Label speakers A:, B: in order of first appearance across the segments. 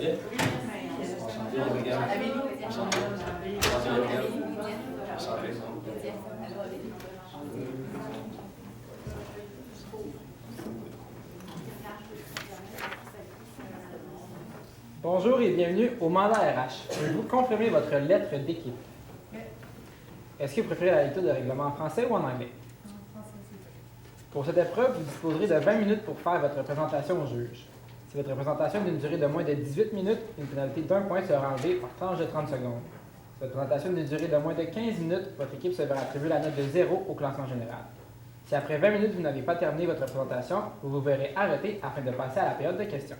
A: bien? Enchanté, Gabriel. Enchanté, Gabriel. Enchanté.
B: Bonjour et bienvenue au mandat RH. Pouvez-vous confirmer votre lettre d'équipe? Est-ce que vous préférez la lecture de règlement en français ou en anglais?
C: En français, s'il vous plaît.
B: Pour cette épreuve, vous disposerez de 20 minutes pour faire votre présentation au juge. Si votre présentation est d'une durée de moins de 18 minutes, une pénalité d'1 point sera enlevée par tranche de 30 secondes. Si votre présentation est d'une durée de moins de 15 minutes, votre équipe se verra attribuer la note de 0 au classement général. Si après 20 minutes, vous n'avez pas terminé votre présentation, vous vous verrez arrêté afin de passer à la période de questions.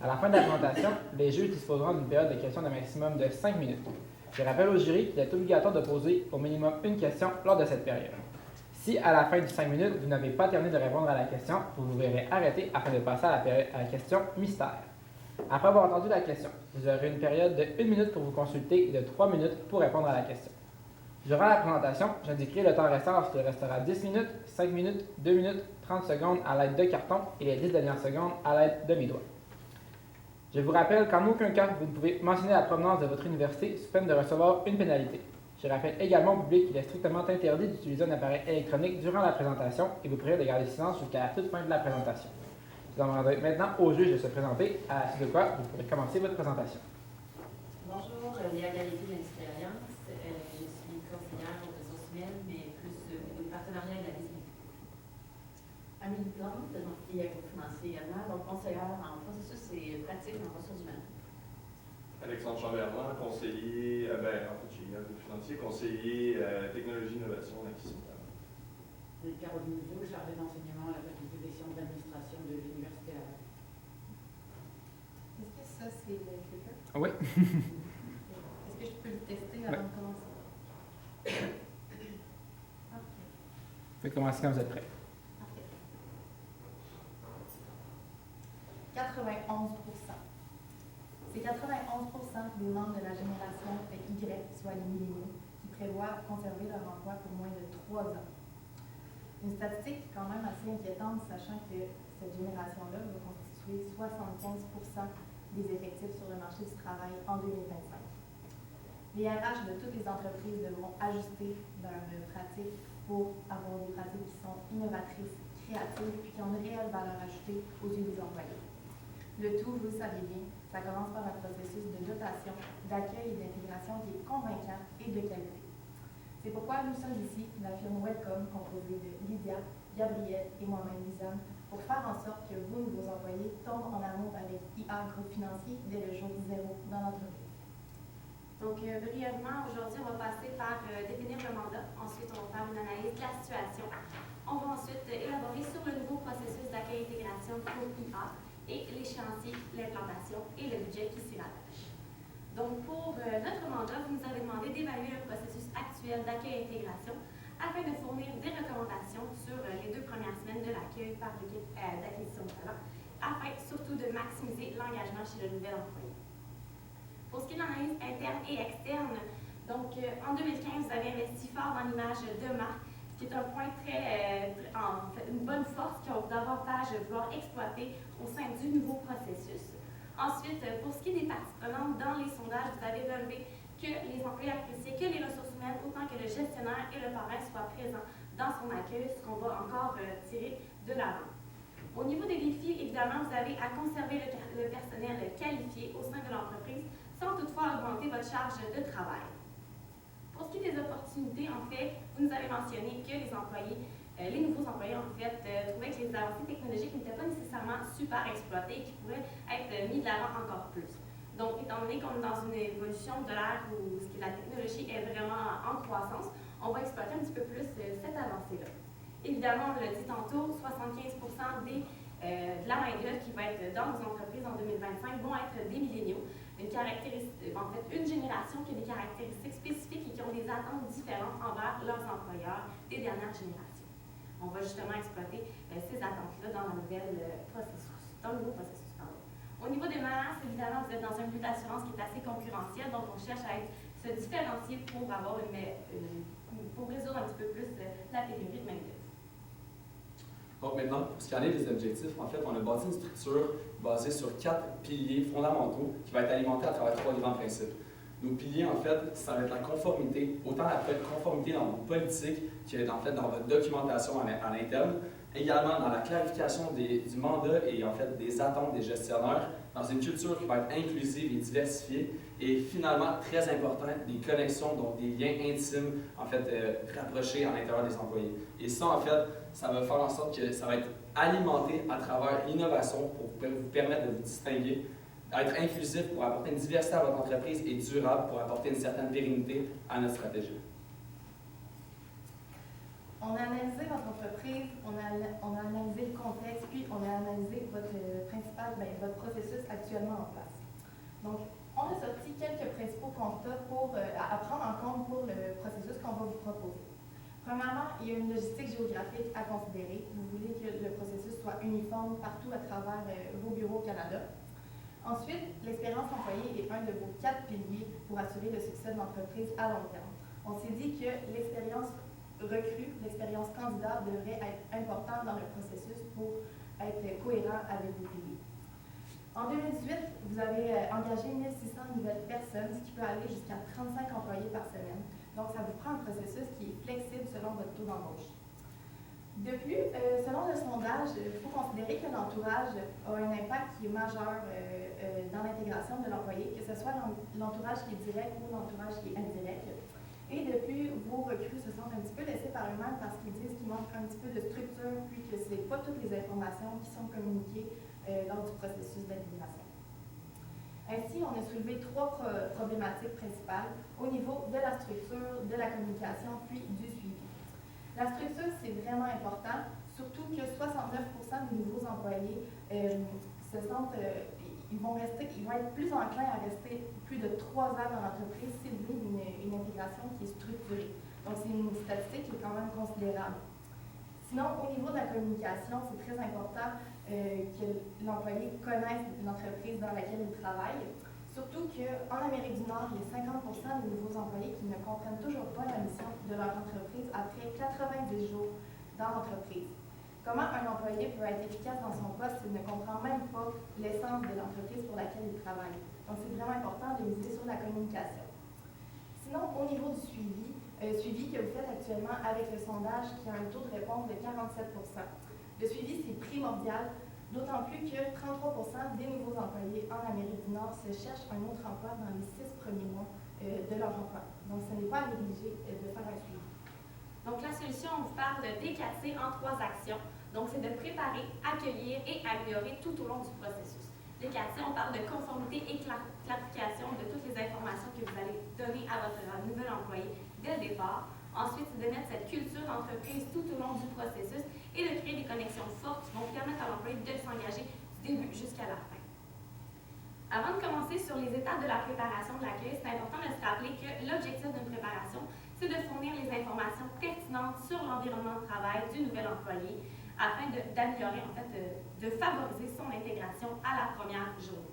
B: À la fin de la présentation, les juges disposeront d'une période de questions d'un maximum de 5 minutes. Je rappelle au jury qu'il est obligatoire de poser au minimum une question lors de cette période. Si, à la fin de 5 minutes, vous n'avez pas terminé de répondre à la question, vous vous verrez arrêté afin de passer à la question mystère. Après avoir entendu la question, vous aurez une période de 1 minute pour vous consulter et de 3 minutes pour répondre à la question. Durant la présentation, j'indiquerai le temps restant lorsqu'il restera 10 minutes, 5 minutes, 2 minutes, 30 secondes à l'aide de carton et les 10 dernières secondes à l'aide de mes doigts. Je vous rappelle qu'en aucun cas, vous ne pouvez mentionner la provenance de votre université sous peine de recevoir une pénalité. Je rappelle également au public qu'il est strictement interdit d'utiliser un appareil électronique durant la présentation et vous prie de garder silence jusqu'à la toute fin de la présentation. Je demanderai maintenant au juge de se présenter, à la suite de quoi vous pourrez commencer votre présentation.
D: Bonjour, Léa Galépi de l'Expérience. Je suis conseillère aux ressources humaines, mais plus au partenariat et la visibilité.
E: Amélie Plante, et financier également, donc conseillère en processus et pratique en ressources humaines.
F: Alexandre Chamberlain, conseiller, en fait, chez Yahoo Financier, conseiller technologie, innovation, acquisition.
E: Caroline Nouveau, chargée d'enseignement à la faculté des sciences d'administration de l'Université Laval.
C: Est-ce que ça, c'est le clicker?
B: Oui.
C: Est-ce que je peux le tester avant de commencer? Parfait.
B: Vous pouvez commencer quand vous êtes prêt.
C: Parfait. 91%. C'est 91% des membres de la génération Y, soit les milléniaux, qui prévoient conserver leur emploi pour moins de 3 ans. Une statistique quand même assez inquiétante, sachant que cette génération-là va constituer 75% des effectifs sur le marché du travail en 2025. Les RH de toutes les entreprises devront ajuster leurs pratiques pour avoir des pratiques qui sont innovatrices, créatives, puis qui ont une réelle valeur ajoutée aux yeux des employés. Le tout, vous le savez bien, ça commence par un processus de dotation, d'accueil et d'intégration qui est convaincant et de qualité. C'est pourquoi nous sommes ici, la firme Welcome, composée de Lydia, Gabrielle et moi-même Lisanne, pour faire en sorte que vous, nouveaux employés, tombent en amour avec IA Groupe Financier dès le jour 0 dans l'entreprise.
D: Donc, brièvement, aujourd'hui, on va passer par définir le mandat. Ensuite, on va faire une analyse de la situation. On va ensuite élaborer sur le nouveau processus d'accueil et intégration pour IA et l'échéancier, l'implantation et le budget qui s'y rattache. Donc, pour notre mandat, vous nous avez demandé d'évaluer le processus actuel d'accueil et intégration afin de fournir des recommandations sur les 2 premières semaines de l'accueil par l'équipe d'acquisition de talent, afin surtout de maximiser l'engagement chez le nouvel employé. Pour ce qui est de l'analyse interne et externe, donc en 2015, vous avez investi fort dans l'image de marque, qui est un point en fait, une bonne force qu'on va davantage vouloir exploiter au sein du nouveau processus. Ensuite, pour ce qui est des parties prenantes, dans les sondages, vous avez relevé que les employés appréciaient que les ressources humaines, autant que le gestionnaire et le parrain soient présents dans son accueil, ce qu'on va encore tirer de l'avant. Au niveau des défis, évidemment, vous avez à conserver le personnel qualifié au sein de l'entreprise, sans toutefois augmenter votre charge de travail. Pour ce qui est des opportunités, en fait, vous nous avez mentionné que les nouveaux employés, en fait, trouvaient que les avancées technologiques n'étaient pas nécessairement super exploitées et qui pourraient être mis de l'avant encore plus. Donc, étant donné qu'on est dans une évolution de l'ère où la technologie est vraiment en croissance, on va exploiter un petit peu plus cette avancée-là. Évidemment, on l'a dit tantôt, 75% de la main-d'œuvre qui va être dans nos entreprises en 2025 vont être des milléniaux. Une génération qui a des caractéristiques spécifiques et qui ont des attentes différentes envers leurs employeurs des dernières générations. On va justement exploiter ces attentes-là dans le nouveau processus. Au niveau des menaces, évidemment, vous êtes dans un milieu d'assurance qui est assez concurrentiel, donc on cherche à se différencier pour résoudre un petit peu plus la pénurie de main-d'œuvre.
A: Donc maintenant, pour ce qui en est des objectifs, en fait, on a bâti une structure basée sur 4 piliers fondamentaux qui va être alimentée à travers 3 grands principes. Nos piliers, en fait, ça va être la conformité, autant la conformité dans vos politiques que en fait, dans votre documentation à l'interne, également dans la clarification du mandat et en fait des attentes des gestionnaires, dans une culture qui va être inclusive et diversifiée, et finalement, très important, des connexions, donc des liens intimes, en fait, rapprochés à l'intérieur des employés. Et ça, en fait, ça va faire en sorte que ça va être alimenté à travers l'innovation pour vous permettre de vous distinguer, être inclusif pour apporter une diversité à votre entreprise et durable pour apporter une certaine pérennité à notre stratégie.
C: On a analysé votre entreprise, on a analysé le contexte, puis on a analysé votre processus actuellement en place. Donc, on a sorti quelques principaux constats à prendre en compte pour le processus qu'on va vous proposer. Premièrement, il y a une logistique géographique à considérer. Vous voulez que le processus soit uniforme partout à travers vos bureaux au Canada. Ensuite, l'expérience employée est un de vos 4 piliers pour assurer le succès de l'entreprise à long terme. On s'est dit que l'expérience recrue, l'expérience candidat devrait être importante dans le processus pour être cohérent avec vos piliers. En 2018, vous avez engagé 1600 nouvelles personnes, ce qui peut aller jusqu'à 35 employés par semaine. Donc, ça vous prend un processus qui est flexible selon votre taux d'embauche. De plus, selon le sondage, il faut considérer que l'entourage a un impact qui est majeur dans l'intégration de l'employé, que ce soit l'entourage qui est direct ou l'entourage qui est indirect. Et depuis, vos recrues se sentent un petit peu laissés par eux-mêmes parce qu'ils disent qu'il manque un petit peu de structure, puis que ce n'est pas toutes les informations qui sont communiquées lors du processus d'intégration. Ainsi, on a soulevé 3 problématiques principales au niveau de la structure, de la communication, puis du suivi. La structure, c'est vraiment important, surtout que 69% des nouveaux employés ils vont être plus enclins à rester plus de 3 ans dans l'entreprise s'ils vivent une intégration qui est structurée. Donc, c'est une statistique qui est quand même considérable. Sinon, au niveau de la communication, c'est très important que l'employé connaisse l'entreprise dans laquelle il travaille. Surtout qu'en Amérique du Nord, il y a 50% des nouveaux employés qui ne comprennent toujours pas la mission de leur entreprise après 90 jours dans l'entreprise. Comment un employé peut être efficace dans son poste s'il ne comprend même pas l'essence de l'entreprise pour laquelle il travaille? Donc, c'est vraiment important de miser sur la communication. Sinon, au niveau du suivi que vous faites actuellement avec le sondage qui a un taux de réponse de 47%. Le suivi, c'est primordial, d'autant plus que 33% des nouveaux employés en Amérique du Nord se cherchent un autre emploi dans les 6 premiers mois de leur emploi. Donc, ce n'est pas à négliger de faire un suivi.
D: Donc, la solution, on vous parle de D4C en 3 actions. Donc, c'est de préparer, accueillir et améliorer tout au long du processus. D4C, on parle de conformité et clarification de toutes les informations que vous allez donner à votre nouvel employé dès le départ. Ensuite, c'est de mettre cette culture d'entreprise tout au long du processus et de créer des connexions fortes qui vont permettre à l'employé de s'engager du début jusqu'à la fin. Avant de commencer sur les étapes de la préparation de l'accueil, c'est important de se rappeler que l'objectif d'une préparation, c'est de fournir les informations pertinentes sur l'environnement de travail du nouvel employé afin d'améliorer, de favoriser son intégration à la première journée.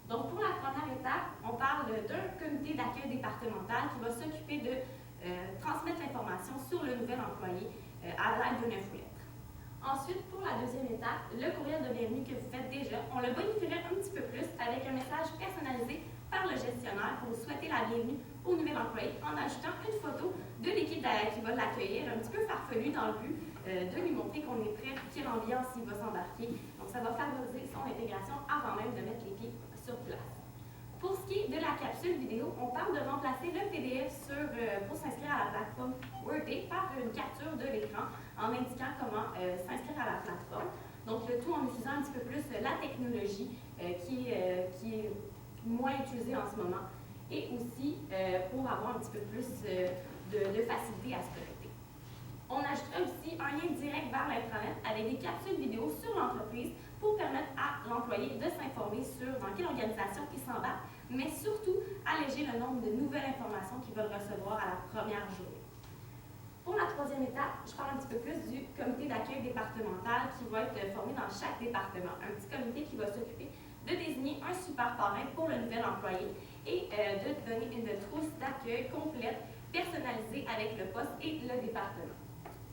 D: Donc, pour la première étape, on parle d'un comité d'accueil départemental qui va s'occuper de transmettre l'information sur le nouvel employé à l'aide d'une infolettre. Ensuite, pour la deuxième étape, le courriel de bienvenue que vous faites déjà, on le bonifierait un petit peu plus avec un message personnalisé par le gestionnaire pour souhaiter la bienvenue au nouvel employé en ajoutant une photo de l'équipe qui va l'accueillir, un petit peu farfelue dans le but de lui montrer qu'on est prêt, quelle ambiance il va s'embarquer. Donc, ça va favoriser son intégration avant même de mettre les pieds sur place. Pour ce qui est de la capsule vidéo, on parle de remplacer le PDF pour s'inscrire à la plateforme Workday par une capture de l'écran en indiquant comment s'inscrire à la plateforme. Donc, le tout en utilisant un petit peu plus la technologie qui est moins utilisée en ce moment et aussi pour avoir un petit peu plus de facilité à se connecter. On ajoutera aussi un lien direct vers l'intranet avec des capsules vidéo sur l'entreprise pour permettre à l'employé de s'informer sur dans quelle organisation il s'embarque, mais surtout alléger le nombre de nouvelles informations qu'ils veulent recevoir à la première journée. Pour la troisième étape, je parle un petit peu plus du comité d'accueil départemental qui va être formé dans chaque département. Un petit comité qui va s'occuper de désigner un super parrain pour le nouvel employé et de donner une trousse d'accueil complète, personnalisée avec le poste et le département.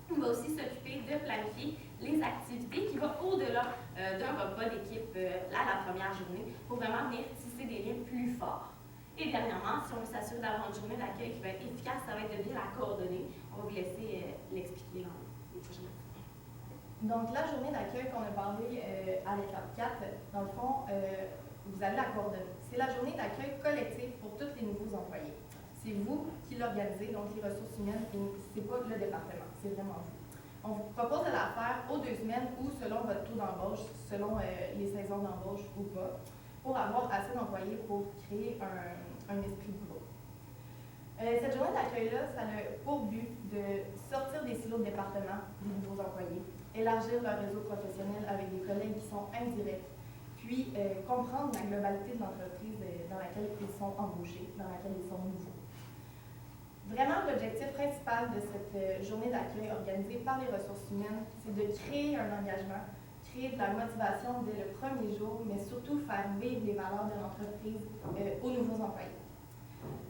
D: On va aussi s'occuper de planifier les activités qui vont au-delà d'un repas d'équipe à la première journée pour vraiment venir tisser des liens plus forts. Et dernièrement, si on veut s'assurer d'avoir une journée d'accueil qui va être efficace, ça va être de bien la coordonner. On va vous laisser l'expliquer dans les prochaines minutes.
C: Donc, la journée d'accueil qu'on a parlé à l'étape 4, dans le fond, vous allez la coordonner. C'est la journée d'accueil collective pour tous les nouveaux employés. C'est vous qui l'organisez, donc les ressources humaines, et c'est pas le département, c'est vraiment vous. On vous propose de la faire aux 2 semaines ou selon votre taux d'embauche, selon les saisons d'embauche ou pas, pour avoir assez d'employés pour créer un esprit de groupe. Cette journée d'accueil-là, ça a pour but de sortir des silos de département des nouveaux employés, élargir leur réseau professionnel avec des collègues qui sont indirects, puis comprendre la globalité de l'entreprise dans laquelle ils sont embauchés, dans laquelle ils sont nouveaux. Vraiment, l'objectif principal de cette journée d'accueil organisée par les ressources humaines, c'est de créer un engagement, créer de la motivation dès le premier jour, mais surtout faire vivre les valeurs de l'entreprise aux nouveaux employés.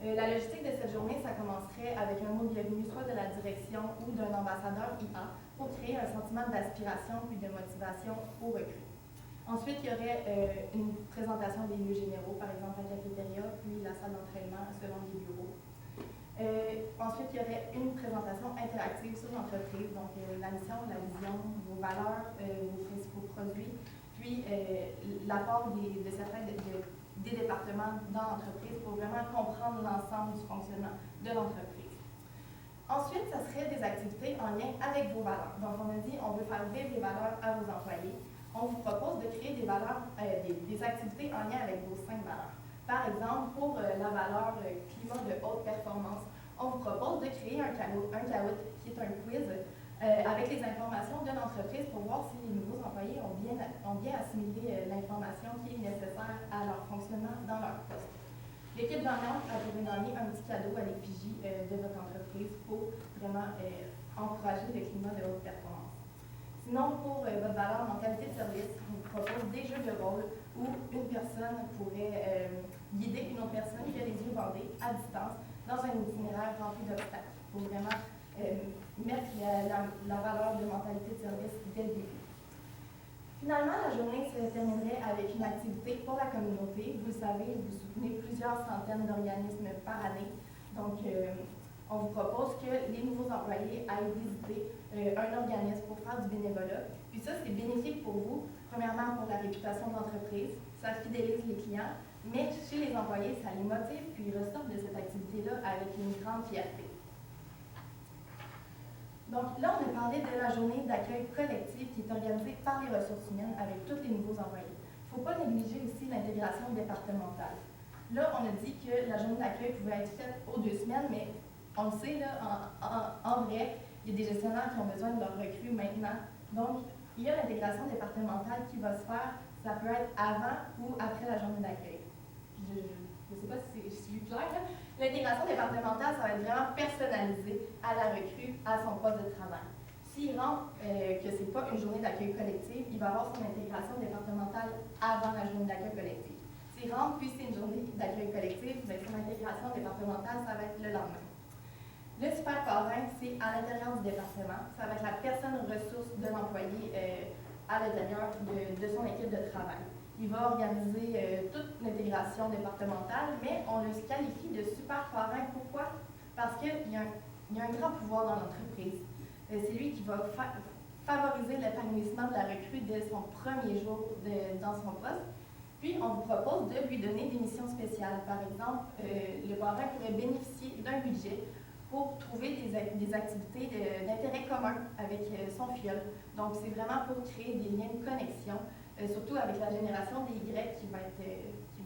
C: La logistique de cette journée, ça commencerait avec un mot de bienvenue, soit de la direction ou d'un ambassadeur IA, pour créer un sentiment d'aspiration puis de motivation aux recrues. Ensuite, il y aurait une présentation des lieux généraux, par exemple la cafétéria, puis la salle d'entraînement selon les bureaux. Ensuite, il y aurait une présentation interactive sur l'entreprise, donc la mission, la vision, vos valeurs, vos principaux produits, puis l'apport des départements dans l'entreprise pour vraiment comprendre l'ensemble du fonctionnement de l'entreprise. Ensuite, ça serait des activités en lien avec vos valeurs. Donc, on a dit, on veut faire vivre les valeurs à vos employés. On vous propose de créer des valeurs, des activités en lien avec vos 5 valeurs. Par exemple, pour la valeur climat de haute performance, on vous propose de créer un Kahoot qui est un quiz avec les informations de l'entreprise pour voir si les nouveaux employés ont bien assimilé l'information qui est nécessaire à leur fonctionnement dans leur poste. L'équipe gagnante a pour gagner un petit cadeau à l'effigie de votre entreprise pour vraiment encourager le climat de haute performance. Sinon, pour votre valeur en qualité de service, on vous propose des jeux de rôle où une personne pourrait guider une autre personne qui a les yeux bandés à distance dans un itinéraire rempli d'obstacles pour vraiment mettre la valeur de mentalité de service dès le début. Finalement, la journée se terminerait avec une activité pour la communauté. Vous le savez, vous soutenez plusieurs centaines d'organismes par année. Donc, on vous propose que les nouveaux employés aillent visiter un organisme pour faire du bénévolat. Puis ça, c'est bénéfique pour vous. Premièrement, pour la réputation de l'entreprise, ça fidélise les clients, mais chez les employés, ça les motive, puis ils ressortent de cette activité-là avec une grande fierté. Donc là, on a parlé de la journée d'accueil collective qui est organisée par les ressources humaines avec tous les nouveaux employés. Il ne faut pas négliger aussi l'intégration départementale. Là, on a dit que la journée d'accueil pouvait être faite aux 2 semaines, mais on le sait, là, en vrai, il y a des gestionnaires qui ont besoin de leur recrue maintenant. Donc, il y a l'intégration départementale qui va se faire, ça peut être avant ou après la journée d'accueil. Je ne sais pas si je suis claire. L'intégration départementale, ça va être vraiment personnalisé à la recrue, à son poste de travail. S'il rentre que ce n'est pas une journée d'accueil collective, il va avoir son intégration départementale avant la journée d'accueil collective. S'il rentre puis c'est une journée d'accueil collective, bien, son intégration départementale, ça va être le lendemain. Le super parrain, c'est à l'intérieur du département. Ça va être la personne ressource de l'employé à l'intérieur de son équipe de travail. Il va organiser toute l'intégration départementale, mais on le qualifie de super parrain. Pourquoi? Parce qu'il y a un grand pouvoir dans l'entreprise. C'est lui qui va favoriser l'épanouissement de la recrue dès son premier jour dans son poste. Puis, on vous propose de lui donner des missions spéciales. Par exemple, le parrain pourrait bénéficier d'un budget pour trouver des activités d'intérêt commun avec son filleul. Donc, c'est vraiment pour créer des liens de connexion, surtout avec la génération des Y qui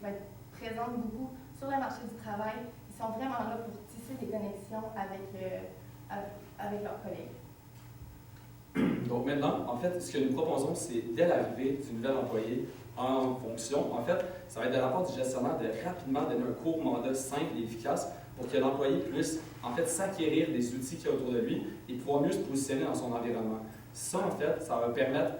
C: va être présente beaucoup sur le marché du travail. Ils sont vraiment là pour tisser des connexions avec leurs collègues.
A: Donc maintenant, en fait, ce que nous proposons, c'est dès l'arrivée du nouvel employé en fonction, en fait, ça va être de la part du gestionnaire de rapidement donner un court mandat simple et efficace pour que l'employé puisse, en fait, s'acquérir des outils qu'il y a autour de lui et pouvoir mieux se positionner dans son environnement. Ça, en fait, ça va permettre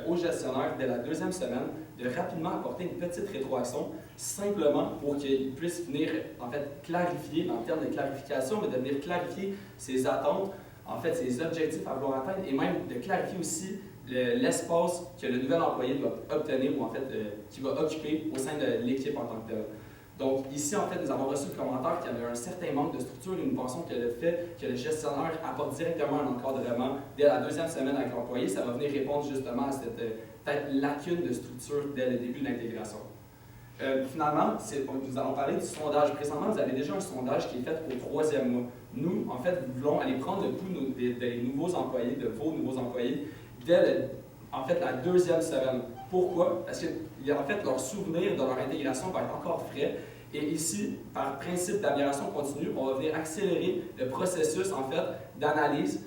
A: au gestionnaire, dès la 2e semaine, de rapidement apporter une petite rétroaction, simplement pour qu'il puisse venir, en fait, clarifier, en termes de clarification, mais de venir clarifier ses attentes, en fait, ses objectifs à vouloir atteindre, et même de clarifier aussi l'espace que le nouvel employé doit obtenir ou en fait qu'il va occuper au sein de l'équipe en tant que telle. Donc ici, en fait, nous avons reçu le commentaire qu'il y avait un certain manque de structure et nous pensons que le fait que le gestionnaire apporte directement un encadrement dès la deuxième semaine avec l'employé, ça va venir répondre justement à cette peut-être lacune de structure dès le début de l'intégration. Finalement, nous allons parler du sondage. Présentement, vous avez déjà un sondage qui est fait au 3e mois. Nous, en fait, nous voulons aller prendre le pouls des nouveaux employés, de vos nouveaux employés, dès la 2e semaine. Pourquoi? Parce que en fait, leur souvenir de leur intégration va être encore frais. Et ici, par principe d'amélioration continue, on va venir accélérer le processus en fait, d'analyse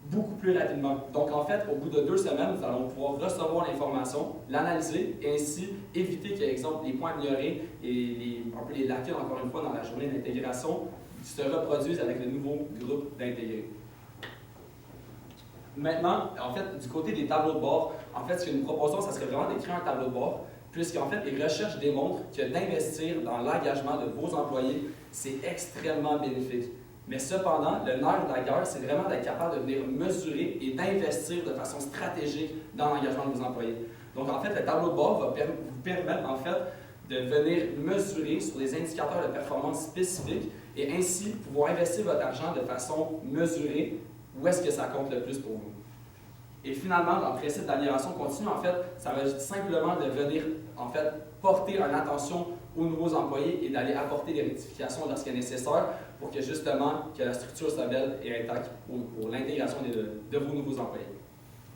A: beaucoup plus rapidement. Donc, en fait, au bout de 2 semaines, nous allons pouvoir recevoir l'information, l'analyser et ainsi éviter que, exemple, les points améliorés et un peu les lacunes, encore une fois, dans la journée d'intégration se reproduisent avec le nouveau groupe d'intégrés. Maintenant, en fait, du côté des tableaux de bord, en fait, ce que nous proposons, ça serait vraiment d'écrire un tableau de bord, puisqu'en fait, les recherches démontrent que d'investir dans l'engagement de vos employés, c'est extrêmement bénéfique. Mais cependant, le nerf de la guerre, c'est vraiment d'être capable de venir mesurer et d'investir de façon stratégique dans l'engagement de vos employés. Donc, en fait, le tableau de bord va vous permettre, en fait, de venir mesurer sur des indicateurs de performance spécifiques et ainsi pouvoir investir votre argent de façon mesurée où est-ce que ça compte le plus pour vous. Et finalement, dans le principe d'amélioration continue, en fait, ça va simplement de venir, en fait, porter une attention aux nouveaux employés et d'aller apporter des rectifications lorsqu'il est nécessaire pour que justement que la structure soit belle et intacte pour l'intégration de vos nouveaux employés.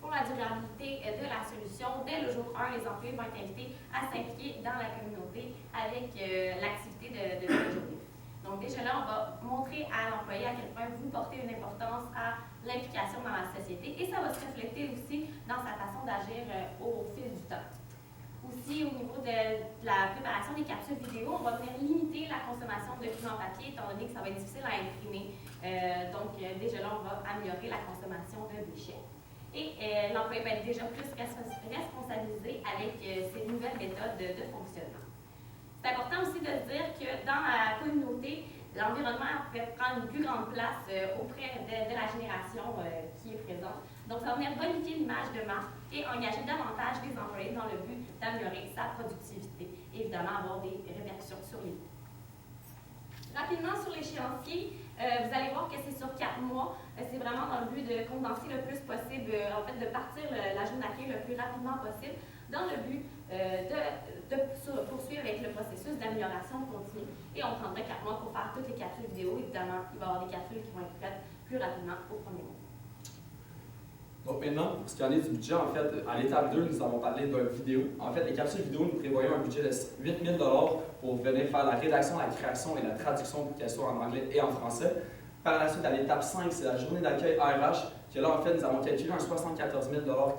D: Pour la durabilité de la solution, dès le jour 1, les employés vont être invités à s'impliquer dans la communauté avec l'activité de la journée. Donc déjà là, on va montrer à l'employé à quel point vous portez une importance à l'implication dans la société et ça va se refléter aussi dans sa façon d'agir au fil du temps. Aussi, au niveau de la préparation des capsules vidéo, on va venir limiter la consommation de documents papier étant donné que ça va être difficile à imprimer. Déjà là, on va améliorer la consommation de déchets. Et l'employé va être déjà plus responsabilisé avec ces nouvelles méthodes de fonctionnement. C'est important aussi de se dire que dans la communauté, l'environnement peut prendre une plus grande place auprès de la génération qui est présente. Donc, ça va venir bonifier l'image de marque et engager davantage les employés dans le but d'améliorer sa productivité et évidemment avoir des répercussions sur les coûts. Rapidement sur l'échéancier, vous allez voir que c'est sur 4 mois. C'est vraiment dans le but de condenser le plus possible, en fait, de partir la journée d'accueil le plus rapidement possible dans le but de poursuivre avec le processus d'amélioration continue. Et on prendrait 4 mois pour faire toutes les capsules vidéo. Évidemment, il va y avoir des capsules qui vont être faites plus rapidement au premier mois.
A: Donc maintenant, pour ce qui en est du budget, en fait, à l'étape 2, nous avons parlé d'une vidéo. En fait, les capsules vidéo, nous prévoyons un budget de 8 000 $ pour venir faire la rédaction, la création et la traduction pour qu'elle soit en anglais et en français. Par la suite, à l'étape 5, c'est la journée d'accueil RH, que là, en fait, nous avons calculé un 74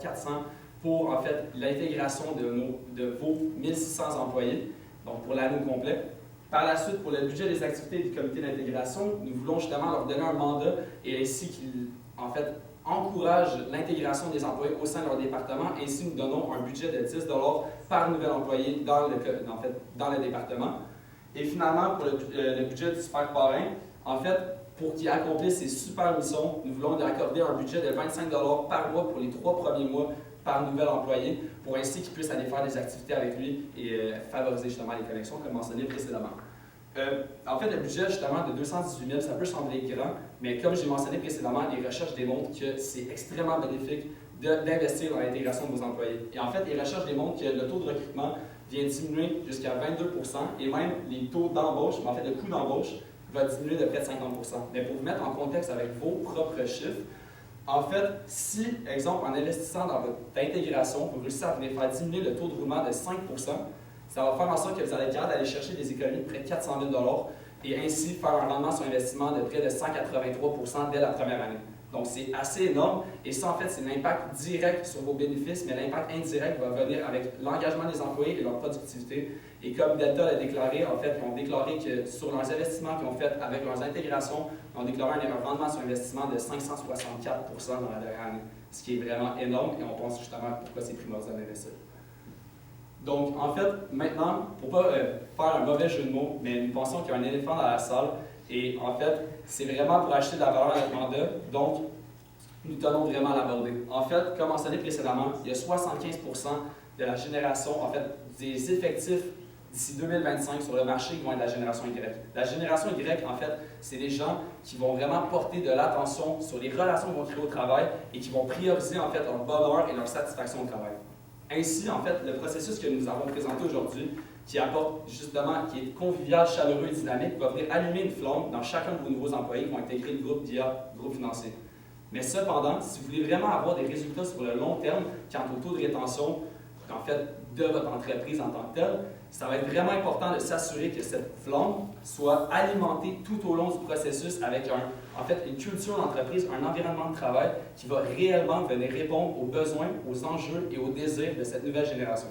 A: 400 $ pour, en fait, l'intégration de vos 1600 employés, donc pour l'année au complet. Par la suite, pour le budget des activités du comité d'intégration, nous voulons justement leur donner un mandat et ainsi qu'ils, en fait, encouragent l'intégration des employés au sein de leur département. Ainsi, nous donnons un budget de 10 $ par nouvel employé dans le département. Et finalement, pour le budget du super parrain, en fait, pour qu'il accomplisse ses super missions, nous voulons lui accorder un budget de 25 $ par mois pour les 3 premiers mois par nouvel employé, pour ainsi qu'il puisse aller faire des activités avec lui et favoriser justement les connexions, comme mentionné précédemment. En fait, le budget justement de 218 000, ça peut sembler grand, mais comme j'ai mentionné précédemment, les recherches démontrent que c'est extrêmement bénéfique d'investir dans l'intégration de vos employés. Et en fait, les recherches démontrent que le taux de recrutement vient diminuer jusqu'à 22 % et même les taux d'embauche, mais en fait le coût d'embauche va diminuer de près de 50 %. Mais pour vous mettre en contexte avec vos propres chiffres, en fait, si, exemple, en investissant dans votre intégration, vous réussissez à venir faire diminuer le taux de roulement de 5 %, ça va faire en sorte que vous allez être capable d'aller chercher des économies de près de 400 000 $ et ainsi faire un rendement sur investissement de près de 183 % dès la première année. Donc, c'est assez énorme et ça, en fait, c'est l'impact direct sur vos bénéfices, mais l'impact indirect va venir avec l'engagement des employés et leur productivité. Et comme Delta l'a déclaré, en fait, ils ont déclaré que sur leurs investissements qu'ils ont fait avec leurs intégrations, ils ont déclaré un rendement sur investissement de 564 % dans la dernière année, ce qui est vraiment énorme et on pense justement pourquoi c'est primordial d'investir. Donc, en fait, maintenant, pour ne pas faire un mauvais jeu de mots, mais nous pensons qu'il y a un éléphant dans la salle et en fait, c'est vraiment pour acheter de la valeur à notre mandat. Donc, nous tenons vraiment à l'aborder. En fait, comme mentionné précédemment, il y a 75% de la génération, en fait, des effectifs d'ici 2025 sur le marché qui vont être de la génération Y. La génération Y, en fait, c'est des gens qui vont vraiment porter de l'attention sur les relations qu'ils vont créer au travail et qui vont prioriser, en fait, leur bonheur et leur satisfaction au travail. Ainsi, en fait, le processus que nous avons présenté aujourd'hui, qui apporte justement, qui est convivial, chaleureux et dynamique, va venir allumer une flamme dans chacun de vos nouveaux employés qui vont intégrer le groupe d'IA, le groupe financier. Mais cependant, si vous voulez vraiment avoir des résultats sur le long terme quant au taux de rétention, en fait, de votre entreprise en tant que telle, ça va être vraiment important de s'assurer que cette flamme soit alimentée tout au long du processus avec une culture d'entreprise, un environnement de travail qui va réellement venir répondre aux besoins, aux enjeux et aux désirs de cette nouvelle génération.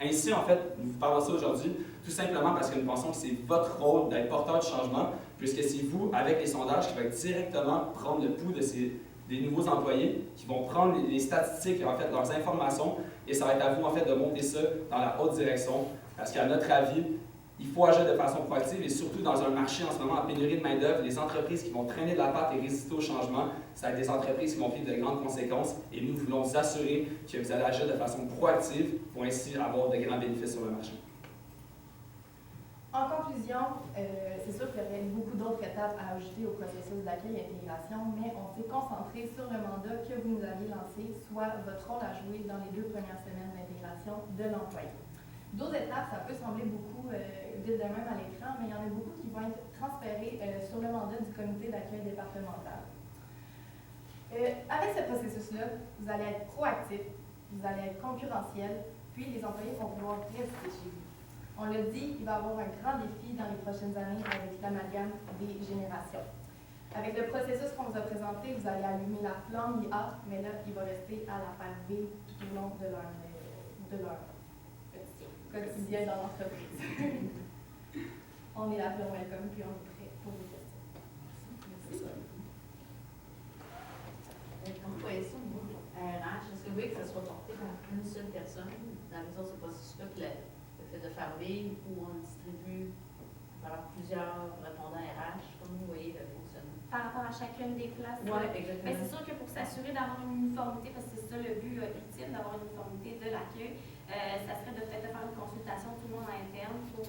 A: Ainsi, en fait, nous vous parlons de ça aujourd'hui, tout simplement parce que nous pensons que c'est votre rôle d'être porteur de changement, puisque c'est vous, avec les sondages, qui va directement prendre le pouls des nouveaux employés, qui vont prendre les statistiques, en fait, leurs informations, et ça va être à vous, en fait, de monter ça dans la haute direction, parce qu'à notre avis, il faut agir de façon proactive et surtout dans un marché en ce moment en pénurie de main-d'œuvre, les entreprises qui vont traîner de la patte et résister au changement, ça va être des entreprises qui vont vivre de grandes conséquences et nous voulons vous assurer que vous allez agir de façon proactive pour ainsi avoir de grands bénéfices sur le marché.
C: En conclusion, c'est sûr qu'il y aurait beaucoup d'autres étapes à ajouter au processus d'accueil et d'intégration, mais on s'est concentré sur le mandat que vous nous aviez lancé, soit votre rôle à jouer dans les 2 premières semaines d'intégration de l'employé. D'autres étapes, ça peut sembler beaucoup vite de même à l'écran, mais il y en a beaucoup qui vont être transférées sur le mandat du comité d'accueil départemental. Avec ce processus-là, vous allez être proactif, vous allez être concurrentiel, puis les employés vont pouvoir rester chez vous. On l'a dit, il va y avoir un grand défi dans les prochaines années avec l'amalgame des générations. Avec le processus qu'on vous a présenté, vous allez allumer la flamme IA, mais là, il va rester à la phase B tout au long de leur quotidien dans l'entreprise. On est là pour welcome, puis on est prêt pour vos questions. Merci.
E: Quand vous voyez ça au niveau RH, est-ce que vous voyez que ça soit porté par une seule personne dans les autres processus-là que le fait de faire vivre ou on distribue par plusieurs répondants RH? Comment vous voyez le fonctionnement?
D: Par rapport à chacune des places.
E: Oui, exactement.
D: Mais c'est sûr que pour s'assurer d'avoir une uniformité, parce que c'est ça le but ultime, d'avoir une uniformité de l'accueil, ça serait de peut-être faire une consultation tout le monde en interne pour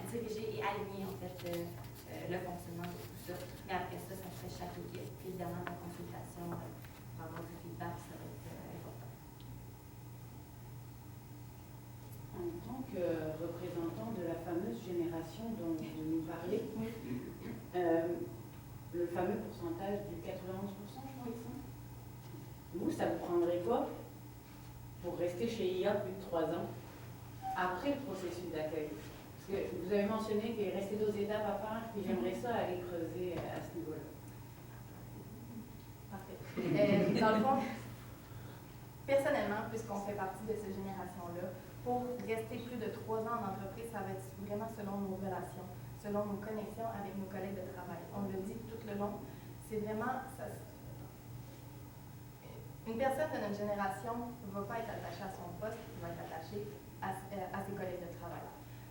D: diriger et aligner en fait le fonctionnement de tout ça. Mais après ça, ça serait chaque équipe. Évidemment, la consultation, pour avoir du feedback, ça va être important.
G: En tant que représentant de la fameuse génération dont vous nous parlez, le fameux pourcentage du 91%, je crois, vous, ça vous prendrait quoi pour rester chez IA plus de 3 ans après le processus d'accueil? Parce que vous avez mentionné qu'il restait 2 étapes à faire, puis j'aimerais ça aller creuser à ce niveau-là.
C: Parfait. Dans le fond, personnellement, puisqu'on fait partie de cette génération-là, pour rester plus de 3 ans en entreprise, ça va être vraiment selon nos relations, selon nos connexions avec nos collègues de travail. On le dit tout le long, c'est vraiment... Une personne de notre génération ne va pas être attachée à son poste, elle va être attachée à ses collègues de travail.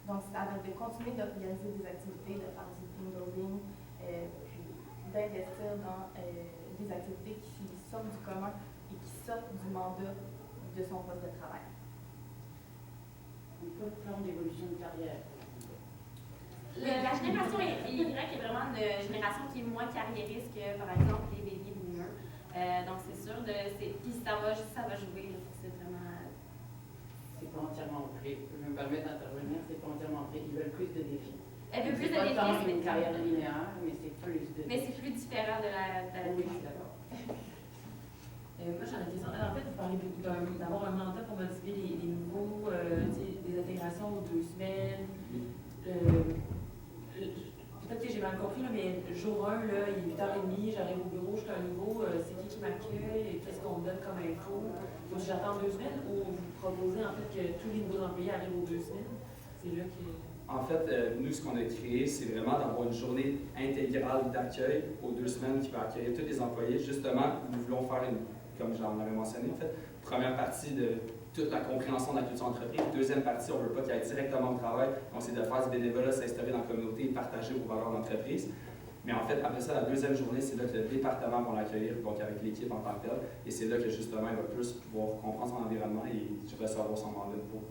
C: Donc, ça va être de continuer d'organiser des activités, de faire du team building, puis d'investir dans des activités qui sortent du commun et qui sortent du mandat de son poste de travail.
G: Un peu de plan d'évolution de carrière.
D: La génération Y est vraiment une génération qui est moins carriériste que, par exemple, les baby boomers. Donc, c'est sûr, puis ça va jouer, c'est vraiment...
G: C'est pas entièrement vrai. Je me permets d'intervenir, c'est pas entièrement vrai. Ils veulent plus de défis.
D: Elle veut plus de
G: défis. C'est pas
D: défis,
G: une carrière linéaire, mais c'est plus de défis.
D: Mais c'est plus différent de la
G: Oui, je suis d'accord.
H: Moi, j'en ai une question. En fait, vous parlez d'avoir un mandat pour motiver les nouveaux, des intégrations aux 2 semaines. Peut-être que j'ai mal compris, là, mais jour 1, là, il est 8h30, j'arrive au bureau, je suis un nouveau, c'est qui m'accueille, qu'est-ce qu'on me donne comme info? Faut que j'attends 2 semaines ou vous proposez en fait que tous les nouveaux employés arrivent aux 2 semaines? C'est là que...
A: En fait, nous, ce qu'on a créé, c'est vraiment d'avoir une journée intégrale d'accueil aux 2 semaines qui va accueillir tous les employés. Justement, nous voulons faire comme j'en avais mentionné, en fait, première partie de toute la compréhension de la culture d'entreprise. Deuxième partie, on ne veut pas qu'il y ait directement au travail. Donc, c'est de faire du bénévolat, s'installer dans la communauté et partager vos valeurs d'entreprise. Mais en fait, après ça, la deuxième journée, c'est là que le département va l'accueillir, donc avec l'équipe en tant que telle. Et c'est là que justement, il va plus pouvoir comprendre son environnement et recevoir son mandat pour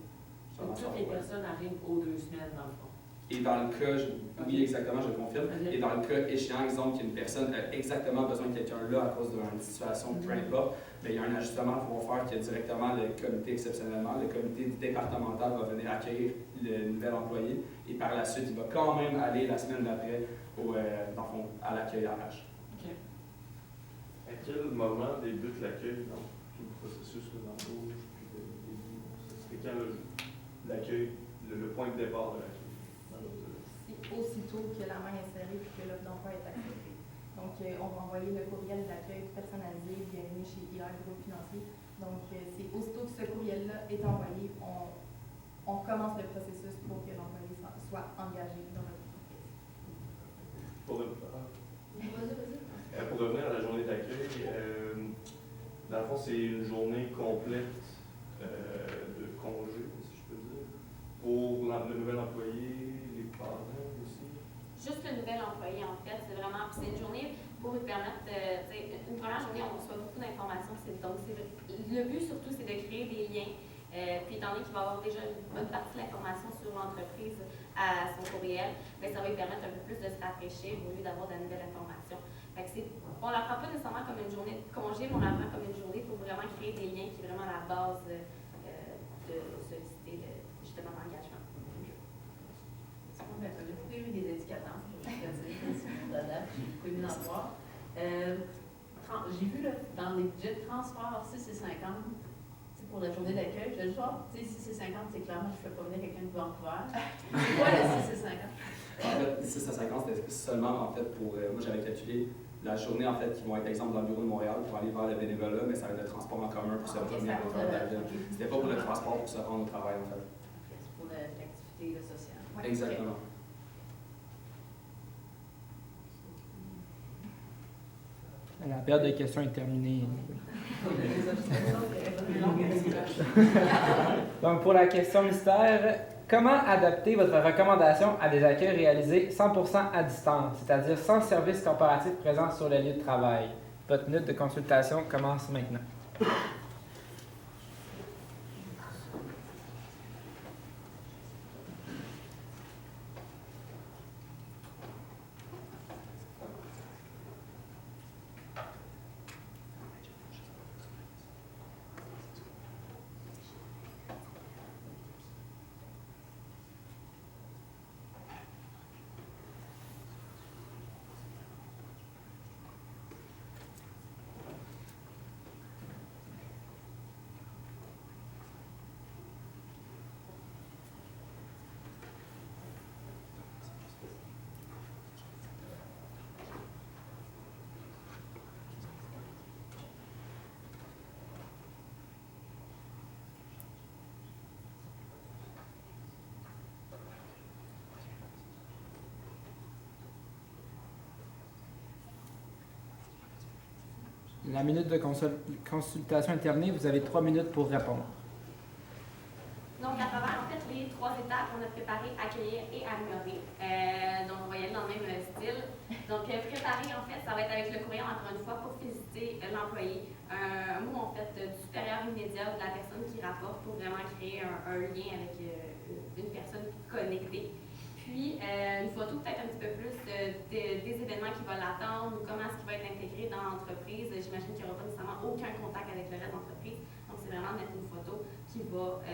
A: justement
H: Toutes les personnes arrivent aux 2 semaines, dans le fond.
A: Et dans le cas, oui, exactement, je confirme.
H: Ok.
A: Et dans le cas échéant, exemple, qu'une personne a exactement besoin de quelqu'un là à cause d'une situation, peu importe, bien, il y a un ajustement à pouvoir faire que directement le comité, exceptionnellement, le comité départemental va venir accueillir le nouvel employé et par la suite, il va quand même aller la semaine d'après dans le fond, à l'accueil RH.
F: À quel moment débute l'accueil dans tout le processus d'embauche? C'était quand l'accueil, le point de départ de l'accueil?
C: C'est aussitôt que la main est serrée et que l'offre d'emploi est acceptée. Donc, on va envoyer le courriel d'accueil personnalisé, bienvenue chez IA Groupe Financier. Donc, c'est aussitôt que ce courriel-là est envoyé, on commence le processus pour que l'employé soit engagé dans notre entreprise.
F: Pour revenir à la journée d'accueil, dans le fond, c'est une journée complète de congé, si je peux dire, pour le nouvel employé, les parents aussi.
D: Juste le nouvel employé, en fait, c'est vraiment, c'est une journée pour lui permettre, une première journée, on reçoit beaucoup d'informations, le but surtout, c'est de créer des liens, puis étant donné qu'il va avoir déjà une bonne partie de l'information sur l'entreprise à son courriel, bien, ça va lui permettre un peu plus de se rafraîchir au lieu d'avoir de la nouvelle information. Fait que on ne la prend pas nécessairement comme une journée de congé, mais on la prend comme une journée pour vraiment créer des liens qui est vraiment la base de solliciter justement l'engagement.
E: Ben, j'ai beaucoup aimé des indicateurs, je vais dire, sur mon dada, j'ai beaucoup aimé d'en voir. J'ai vu là, dans les budgets de transport 6 et 50, pour la journée d'accueil, je vais juste voir, 6 et 50, c'est clairement, je ne fais pas venir quelqu'un de Vancouver. C'est quoi le 6 et 50?
A: En fait, 6 à 50, c'était seulement en fait pour. Moi, j'avais calculé la journée en fait qui vont être exemple dans le bureau de Montréal pour aller vers le bénévolat, mais ça va être le transport en commun pour se promener à l'autre de la ville. C'était pas pour le transport pour se rendre au travail en fait.
E: C'est pour l'activité sociale.
C: Ouais.
A: Exactement.
B: La période de questions est terminée. Donc, pour la question mystère, comment adapter votre recommandation à des accueils réalisés 100% à distance, c'est-à-dire sans service corporatif présent sur le lieu de travail? Votre minute de consultation commence maintenant. La minute de consultation est terminée. Vous avez 3 minutes pour répondre.
D: Donc, à travers, en fait, les 3 étapes, on a préparé, accueillir et améliorer. Donc, on va y aller dans le même style. Donc, préparer, en fait, ça va être avec le courriel, encore une fois, pour féliciter l'employé. Un mot, en fait, du supérieur immédiat de la personne qui rapporte pour vraiment créer un lien avec une personne connectée. Puis, une photo peut-être un petit peu plus des événements qui vont l'attendre ou comment est-ce qu'il va être intégré dans l'entreprise. J'imagine qu'il n'y aura pas nécessairement aucun contact avec le reste de l'entreprise. Donc, c'est vraiment mettre une photo qui va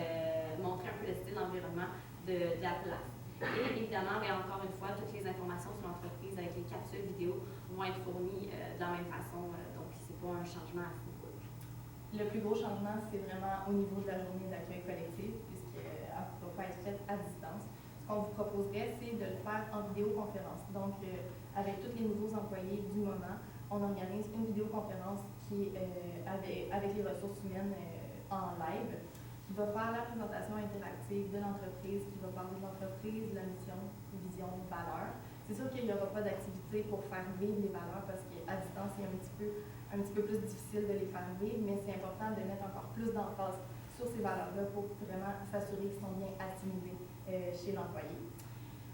D: montrer un peu le style d'environnement de la place. Et évidemment, bien, encore une fois, toutes les informations sur l'entreprise avec les capsules vidéo vont être fournies de la même façon. Donc, c'est pas un changement à ce niveau.
C: Le plus gros changement, c'est vraiment au niveau de la journée d'accueil collectif, puisqu'elle ne va pas être faite à distance. Ce qu'on vous proposerait, c'est de le faire en vidéoconférence. Donc, avec tous les nouveaux employés du moment, on organise une vidéoconférence qui avec les ressources humaines en live, qui va faire la présentation interactive de l'entreprise, qui va parler de l'entreprise, de la mission, vision, valeur. C'est sûr qu'il n'y aura pas d'activité pour faire vivre les valeurs parce qu'à distance, c'est un petit peu plus difficile de les faire vivre, mais c'est important de mettre encore plus d'emphase sur ces valeurs-là pour vraiment s'assurer qu'ils sont bien assimilés chez l'employé.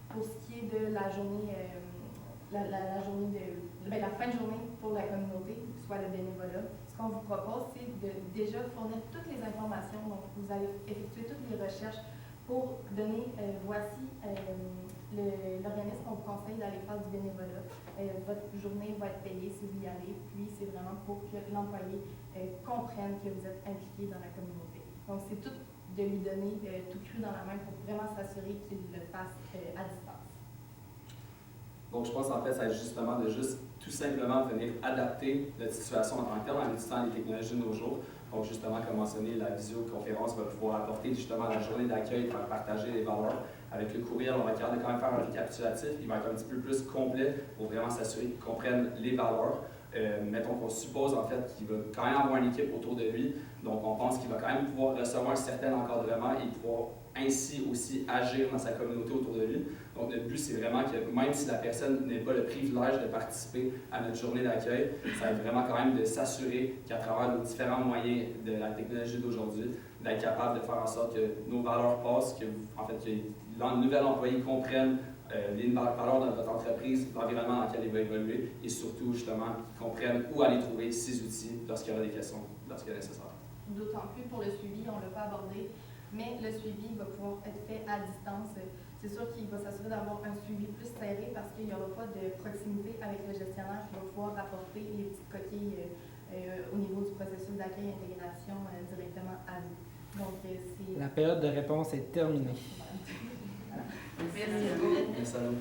C: Pour ce qui est de la journée la journée la fin de journée pour la communauté, soit le bénévolat. Ce qu'on vous propose, c'est de déjà fournir toutes les informations. Donc, vous allez effectuer toutes les recherches pour donner, voici l'organisme qu'on vous conseille d'aller faire du bénévolat. Votre journée va être payée si vous y allez, puis c'est vraiment pour que l'employé comprenne que vous êtes impliqué dans la communauté. Donc, c'est tout de lui donner tout cru dans la main pour vraiment s'assurer qu'il le fasse à distance.
A: Donc, je pense en fait, ça va être justement de tout simplement venir adapter notre situation en tant que telle en utilisant les technologies de nos jours. Donc, justement, comme mentionné, la visioconférence va pouvoir apporter justement la journée d'accueil, faire partager les valeurs. Avec le courriel, on va quand même faire un récapitulatif. Il va être un petit peu plus complet pour vraiment s'assurer qu'ils comprennent les valeurs. Mettons qu'on suppose en fait qu'il va quand même avoir une équipe autour de lui. Donc, on pense qu'il va quand même pouvoir recevoir un certain encadrement et pouvoir ainsi aussi agir dans sa communauté autour de lui. Donc, notre but, c'est vraiment que même si la personne n'a pas le privilège de participer à notre journée d'accueil, ça va être vraiment quand même de s'assurer qu'à travers nos différents moyens de la technologie d'aujourd'hui, d'être capable de faire en sorte que nos valeurs passent, que le nouvel employé comprenne les valeurs de votre entreprise, l'environnement dans lequel il va évoluer et surtout, justement, qu'ils comprennent où aller trouver ces outils lorsqu'il y aura des questions, lorsqu'il est nécessaire.
C: D'autant plus pour le suivi, on ne l'a pas abordé, mais le suivi va pouvoir être fait à distance. C'est sûr qu'il va s'assurer d'avoir un suivi plus serré parce qu'il n'y aura pas de proximité avec le gestionnaire qui va pouvoir apporter les petites coquilles au niveau du processus d'accueil et intégration directement à vous. Donc,
B: la période de réponse est terminée.
C: Voilà.
E: Merci.
A: Merci à vous.